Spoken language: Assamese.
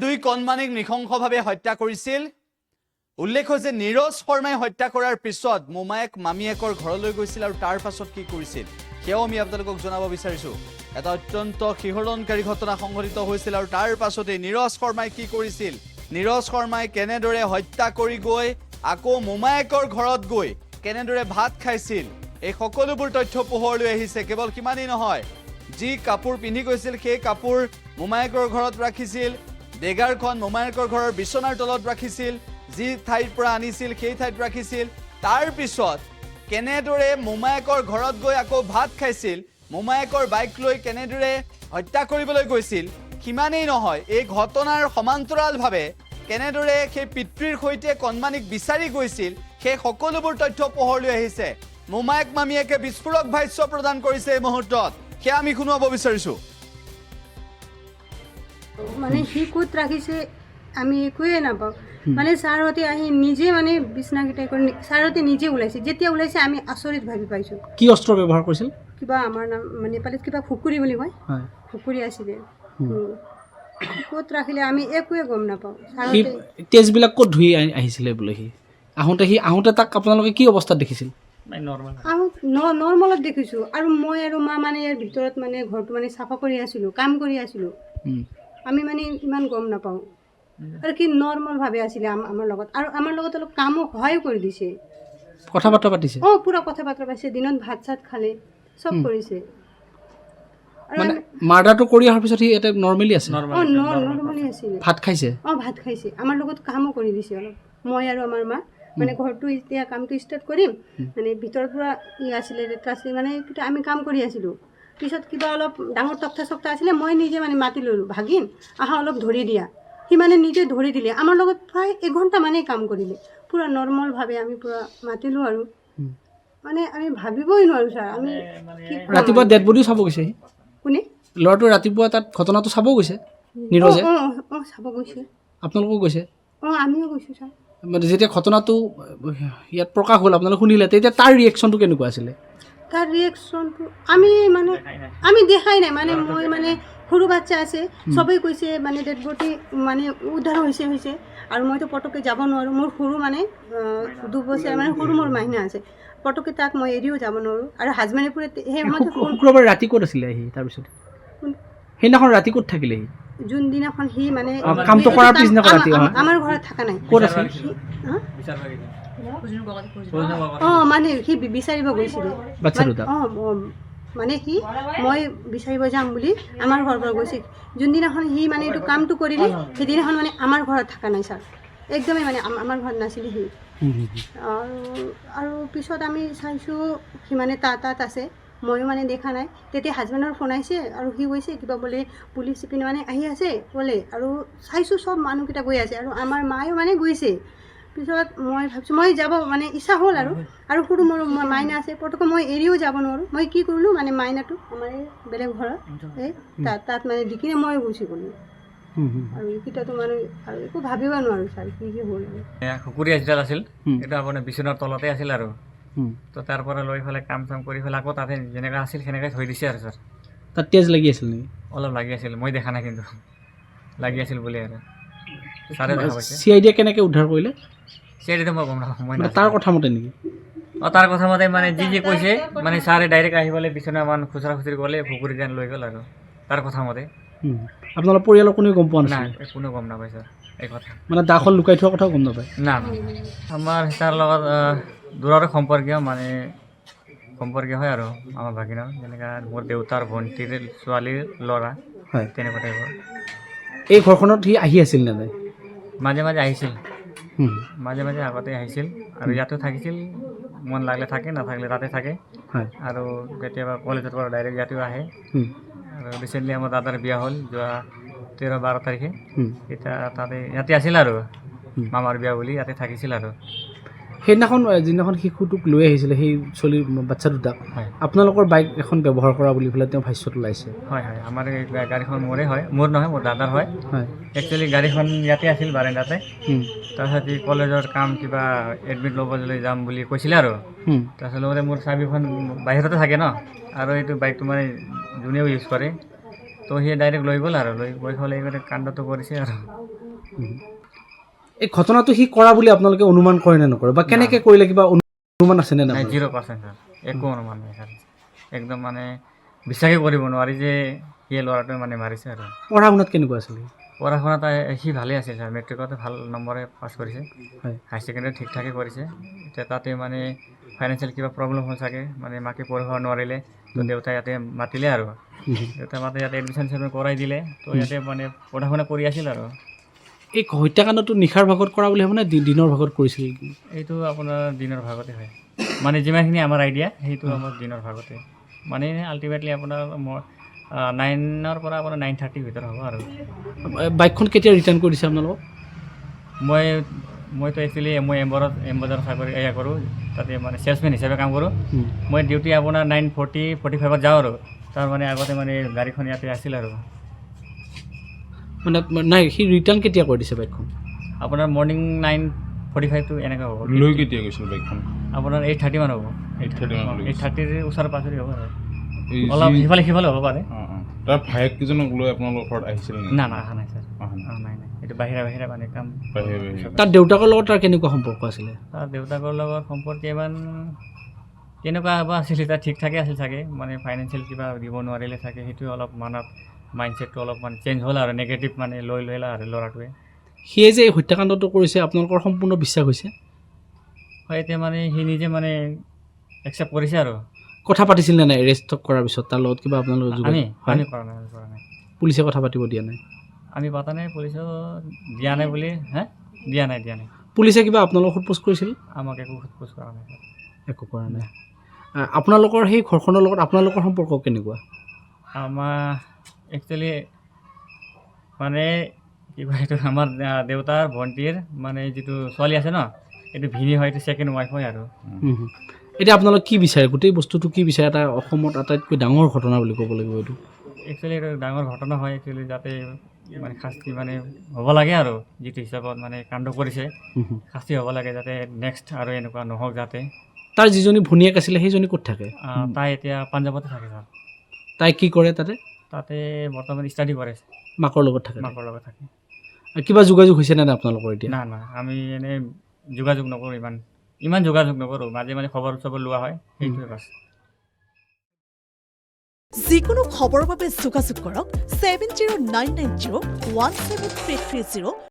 দুই কণমানিক নৃশংসভাৱে হত্যা কৰিছিল। উল্লেখ হৈছে নীৰজ শৰ্মাই হত্যা কৰাৰ পিছত মোমায়েক মামীয়েকৰ ঘৰলৈ গৈছিল আৰু তাৰ পাছত কি কৰিছিল সেয়াও আমি আপোনালোকক জনাব বিচাৰিছো। এটা অত্যন্ত শিহৰণকাৰী ঘটনা সংঘটিত হৈছিল আৰু তাৰ পাছতে নীৰজ শৰ্মাই কি কৰিছিল, নীৰজ শৰ্মাই কেনেদৰে হত্যা কৰি গৈ আকৌ মোমায়েকৰ ঘৰত গৈ কেনেদৰে ভাত খাইছিল, এই সকলোবোৰ তথ্য পোহৰলৈ আহিছে। কেৱল সিমানেই নহয়, যি কাপোৰ পিন্ধি গৈছিল সেই কাপোৰ মোমায়েকৰ ঘৰত ৰাখিছিল, ডেগাৰখন মোমায়েকৰ ঘৰৰ বিচনাৰ তলত ৰাখিছিল, যি ঠাইৰ পৰা আনিছিল সেই ঠাইত ৰাখিছিল। তাৰ পিছত কেনেদৰে মোমায়েকৰ ঘৰত গৈ আকৌ ভাত খাইছিল, মোমায়েকৰ বাইক লৈ কেনেদৰে হত্যা কৰিবলৈ গৈছিল, সিমানেই নহয় এই ঘটনাৰ সমান্তৰালভাৱে কেনেদৰে সেই পিতৃৰ সৈতে কণমানিক বিচাৰি গৈছিল সেই সকলোবোৰ তথ্য পোহৰলৈ আহিছে। মোমায়েক মামীয়েকে বিস্ফোৰক ভাষ্য প্ৰদান কৰিছে এই মুহূৰ্তত, সেয়া আমি শুনাব বিচাৰিছো। মানে সি ক'ত ৰাখিছে আমি একোৱে নাপাওঁ। মানে ছাৰহঁতে আহি নিজে মানে বিচনাকেইটা কৰি ছাৰহঁতে নিজে ওলাইছে, যেতিয়া ওলাইছে আমি আচৰিত ভাবি পাইছোঁ। কি অস্ত্ৰ ব্যৱহাৰ কৰিছিল? কিবা আমাৰ নাম মানে নেপালীত কিবা খুকুৰি বুলি কয়, খুকুৰি আছিলে। ক'ত ৰাখিলে আমি একোৱে গম নাপাওঁ। ছাৰহঁতে তেজবিলাক ক'ত ধুই আহিছিলে বোলে? আহোঁতে তাক আপোনালোকে কি অৱস্থাত দেখিছিল? নৰ্মেলত দেখিছোঁ। আৰু মই আৰু মা মানে ইয়াৰ ভিতৰত মানে ঘৰটো মানে চাফা কৰি আছিলোঁ, কাম কৰি আছিলোঁ। আমি মানে ইমান গম নাপাওঁ আৰু কি নৰ্মেলভাৱে আছিলে আমাৰ লগত, আৰু আমাৰ লগত অলপ কামো সহায়ো কৰি দিছে। কথা বাৰ্তা পাতিছে? পুৰা কথা বাৰ্তা পাতিছে, দিনত ভাত চাত খালে, চব কৰিছে। মানে মাৰ্ডাৰটো কৰি অহাৰ পিছত সি এটা নৰ্মেলি আছে? নৰ্মেলি আছিলে। ভাত খাইছে? ভাত খাইছে, আমাৰ লগত কামো কৰি দিছে অলপ। মই আৰু আমাৰ মা মানে ঘৰটো এতিয়া কামটো ষ্টাৰ্ট কৰিম, মানে ভিতৰৰ পৰা আছিলে লেতেৰা আছিলে, মানে আমি কাম কৰি আছিলোঁ। পিছত কিবা অলপ ডাঙৰ তক্তা চক্তা আছিলে, মই নিজে মানে মাতি ল'লোঁ, ভাগিন আহা অলপ ধৰি দিয়া। সি মানে নিজে ধৰি দিলে, আমাৰ লগত প্ৰায় এঘণ্টা মানেই কাম কৰিলে। পূৰা নৰ্মেলভাৱে আমি পূৰা মাতিলোঁ আৰু মানে আমি ভাবিবই নোৱাৰোঁ ছাৰ। আমি ৰাতিপুৱা ডেড বডিও চাব গৈছে? কোনে? ল'ৰাটো ৰাতিপুৱা তাত ঘটনাটো চাব গৈছে নীৰজে? চাব গৈছে। আপোনালোকেও গৈছে? আমিও গৈছোঁ ছাৰ। মানে যেতিয়া ঘটনাটো ইয়াত প্ৰকাশ হ'ল আপোনালোকে শুনিলে, তেতিয়া তাৰ ৰিয়েকশ্যনটো কেনেকুৱা আছিলে? তাৰ ৰিয়েকশ্যনটো আমি দেখাই নাই। মানে মই মানে সৰু বাচ্চা আছে, চবেই কৈছে মানে ডেড বডি মানে উদ্ধাৰ হৈছে আৰু মইতো পটককৈ যাব নোৱাৰোঁ। মোৰ সৰু মানে 2 বছৰ মানে সৰু মোৰ মাইনা আছে, পটককৈ তাক মই এৰিও যাব নোৱাৰোঁ। আৰু হাজবেণ্ডে পুৰা সেই সময়ত শুক্ৰবাৰ ৰাতি ক'ত আছিলে আহি? তাৰপিছত সেইদিনাখন ৰাতি ক'ত থাকিলে সি? যোনদিনাখন সি মানে কামটো কৰাৰ পিছদিনা ৰাতি আমাৰ ঘৰত থকা নাই। ক'ত আছিল? মানে সি বিচাৰিব গৈছিলে মানে সি মই বিচাৰিব যাম বুলি আমাৰ ঘৰৰ পৰা গৈছিল। যোনদিনাখন সি মানে এইটো কামটো কৰিলে সেইদিনাখন মানে আমাৰ ঘৰত থকা নাই ছাৰ, একদমেই মানে আমাৰ ঘৰত নাছিলে সি। আৰু পিছত আমি চাইছোঁ সি মানে তাত আছে, ময়ো মানে দেখা নাই। তেতিয়া হাজবেণ্ডৰ ফোন আহিছে আৰু সি কৈছে কিবা বোলে পুলিচ পিনে মানে আহি আছে ক'লে, আৰু চাইছোঁ চব মানুহকেইটা গৈ আছে আৰু আমাৰ মায়েও মানে গৈছে। পিছত মই ভাবিছোঁ মই যাব মানে ইচ্ছা হ'ল আৰু সৰু মোৰ মাইনা আছে, পটককৈ মই এৰিও যাব নোৱাৰোঁ। মই কি কৰিলোঁ মানে মাইনাটো আমাৰ এই বেলেগ ঘৰত এই তাত মানে দি কিনে মই গুচি গ'লোঁ। আৰু এইকেইটাতো মানে আৰু একো ভাবিব নোৱাৰোঁ ছাৰ কি হ'ল। খুকুৰী যিডাল আছিল সেইটো আপোনাৰ বিচনাৰ তলতে আছিল আৰু তো তাৰ পৰা লৈ পেলাই কাম চাম কৰি পেলাই আকৌ তাতে যেনেকৈ আছিল সেনেকৈ থৈ দিছে আৰু ছাৰ। তাত তেজ লাগি আছিল নেকি? অলপ লাগি আছিল, মই দেখা নাই কিন্তু লাগি আছিল বুলি আৰু ছাৰে দেখা পাইছে। CID কেনেকৈ উদ্ধাৰ কৰিলে? CIDটো মই গম নাপাওঁ, মই তাৰ কথা মতে নেকি? তাৰ কথা মতে মানে যি কৈছে মানে ছাৰে ডাইৰেক্ট আহি পেলাই বিচনা মান খুচৰা খুচৰি গ'লে খুকুৰী যেন লৈ গ'ল আৰু তাৰ কথা মতে। আপোনালোকৰ পৰিয়ালৰ কোনেও গম পোৱা নাছিল? নাই, কোনো গম নাপায় ছাৰ এই কথা। মানে দাখন লুকাই থোৱাৰ কথাও গম নাপায়? না, আমাৰ তাৰ লগত দূৰৰে সম্পৰ্কীয় মানে সম্পৰ্কীয় হয় আৰু আমাৰ ভাগিনৰ, যেনেকৈ মোৰ দেউতাৰ ভণ্টিৰ ছোৱালীৰ ল'ৰা হয়, তেনেকুৱা টাইপৰ। এই ঘৰখনত সি আহি আছিল নে নাই? মাজে মাজে আহিছিল, মাজে মাজে আগতে আহিছিল আৰু ইয়াতো থাকিছিল, মন লাগিলে থাকে, নাথাকিলে তাতে থাকে। আৰু কেতিয়াবা কলেজৰ পৰা ডাইৰেক্ট ইয়াতেও আহে। আৰু ৰিচেণ্টলি আমাৰ দাদাৰ বিয়া হ'ল যোৱা 13-12 তাৰিখে, এতিয়া ইয়াতে আছিল আৰু মামাৰ বিয়া বুলি ইয়াতে থাকিছিল আৰু। সেইদিনাখন যিদিনাখন শিশুটোক লৈ আহিছিলে সেই চলিৰ বাচ্চা দুটাক, আপোনালোকৰ বাইক এখন ব্যৱহাৰ কৰা বুলি পেলাই তেওঁ ভাষ্যত ওলাইছে? হয়, আমাৰ এই গাড়ীখন মোৰে হয়, মোৰ নহয়, মোৰ দাদাৰ হয়। একচুৱেলি গাড়ীখন ইয়াতে আছিল বাৰাণ্ডাতে, তাৰপিছত এই কলেজৰ কাম কিবা এডমিট ল'বলৈ যাম বুলি কৈছিলে আৰু তাৰপিছত লগতে মোৰ চাবিখন বাহিৰতে থাকে ন, আৰু এইটো বাইকটো মানে যোনেও ইউজ কৰে তো সি ডাইৰেক্ট লৈ গ'ল আৰু লৈ গ'লে এইগতে কাণ্ডটো কৰিছে আৰু এই ঘটনাটো সি কৰা বুলি আপোনালোকে অনুমান কৰে নে নকৰে বা কেনেকে কৰিলে কিবা অনুমান আছে নে নাই? 0% ছাৰ, একো অনুমান নাই ছাৰ। একদম মানে বিশ্বাসে কৰিব নোৱাৰি যে সি ল'ৰাটোৱে মানে মাৰিছে আৰু। পঢ়া শুনাত কেনেকুৱা আছিলে? পঢ়া শুনাত সি ভালেই আছিল ছাৰ, মেট্ৰিকতে ভাল নম্বৰে পাছ কৰিছে, হয়। হাই ছেকেণ্ডেৰী ঠিক ঠাকে কৰিছে। এতিয়া তাতে মানে ফাইনেন্সিয়েল কিবা প্ৰব্লেম হ'ল চাগে, মানে মাকে পঢ়িব নোৱাৰিলে, তো দেউতাই ইয়াতে মাতিলে আৰু দেউতাই মাতি ইয়াতে এডমিশ্যন চেডমিশ্যন কৰাই দিলে, তো ইয়াতে মানে পঢ়া শুনা কৰি আছিল আৰু। এই হত্যাকাণ্ডটো নিশাৰ ভাগত কৰা বুলি ভাবে নে দিনৰ ভাগত কৰিছিল? এইটো আপোনাৰ দিনৰ ভাগতে হয়, মানে যিমানখিনি আমাৰ আইডিয়া সেইটো আমাৰ দিনৰ ভাগতে, মানে আল্টিমেটলি আপোনাৰ 9ৰ পৰা আপোনাৰ 9:30 ভিতৰত হ'ব আৰু। বাইকখন কেতিয়া ৰিটাৰ্ণ কৰি দিছে আপোনালোকক? মইতো একচুৱেলি মই এম্বজাৰত চাকৰি এয়া কৰোঁ, তাতে মানে চেলছমেন হিচাপে কাম কৰোঁ। মই ডিউটি আপোনাৰ 9:45 যাওঁ আৰু তাৰ মানে আগতে মানে গাড়ীখন ইয়াতে আছিল আৰু। মানে নাই, সি ৰিটাৰ্ণ কেতিয়া কৰি দিছে বাইকখন? আপোনাৰ মৰ্ণিং 9:45 to এনেকুৱা হ'ব। লৈ কেতিয়া গৈছিল বাইকখন? আপোনাৰ 8:30 মান হ'ব। 8:30 ওচৰে পাঁজৰে হ'ব আৰু অলপ সিফালে হ'ব পাৰে। তাৰ ভায়েক কেইজনক লৈ আপোনালোকৰ ঘৰত আহিছিল না অহা নাই ছাৰ, নাই এইটো বাহিৰা মানে কাম। তাৰ দেউতাকৰ লগত তাৰ কেনেকুৱা সম্পৰ্ক আছিলে? তাৰ দেউতাকৰ লগত সম্পৰ্ক ইমান কেনেকুৱা হ'ব আছিল, তাৰ ঠিক ঠাকে আছিল চাগে, মানে ফাইনেন্সিয়েল কিবা দিব নোৱাৰিলে চাগে, সেইটোৱে অলপ মানত মাইণ্ডছেটটো অলপ মানে চেঞ্জ হ'ল আৰু নেগেটিভ মানে লৈ ল'লে আৰু ল'ৰাটোৱে। সিয়ে যে এই হত্যাকাণ্ডটো কৰিছে আপোনালোকৰ সম্পূৰ্ণ বিশ্বাস হৈছে? হয়, এতিয়া মানে সি নিজে মানে একচেপ্ট কৰিছে আৰু। কথা পাতিছিল নে নাই এৰেষ্ট কৰাৰ পিছত তাৰ লগত কিবা আপোনালোকে আমি যোগাযোগ? কৰা নাই পুলিচে কথা পাতিব দিয়া নাই? আমি পতা নাই, পুলিচেও দিয়া নাই বুলি। দিয়া নাই। পুলিচে কিবা আপোনালোকক সোধপোছ কৰিছিল? আমাক একো সোধপোছ কৰা নাই। একো কৰা নাই। আপোনালোকৰ সেই ঘৰখনৰ লগত আপোনালোকৰ সম্পৰ্ক কেনেকুৱা? আমাৰ একচুৱেলি মানে কি কয় এইটো, আমাৰ দেউতাৰ ভণ্টিৰ মানে যিটো ছোৱালী আছে ন, এইটো ভিনি হয়, এইটো ছেকেণ্ড ৱাইফ হয় আৰু। এতিয়া আপোনালোকে কি বিচাৰে, গোটেই বস্তুটো কি বিচাৰে? এটা অসমত আটাইতকৈ ডাঙৰ ঘটনা বুলি ক'ব লাগিব এইটো। একচুৱেলি এইটো ডাঙৰ ঘটনা হয়, একচুৱেলি যাতে মানে শাস্তি মানে হ'ব লাগে আৰু, যিটো হিচাপত মানে কাণ্ড কৰিছে শাস্তি হ'ব লাগে, যাতে নেক্সট আৰু এনেকুৱা নহওক যাতে। তাৰ যিজনী ভনীয়েক আছিলে সেইজনী ক'ত থাকে? তাই এতিয়া পাঞ্জাৱতে থাকে ছাৰ। তাই কি কৰে তাতে? তাতে বৰ্তমান ষ্টাডি কৰে, মাকৰ লগত থাকে? মাকৰ লগত থাকে। কিবা যোগাযোগ হৈছে নে নাই আপোনালোকৰ এতিয়া? না আমি এনেই যোগাযোগ নকৰোঁ, ইমান যোগাযোগ নকৰোঁ, মাজে খবৰ চবৰ লোৱা হয়, সেইটোৱে বাছ। যিকোনো খবৰৰ বাবে যোগাযোগ কৰক 7099017330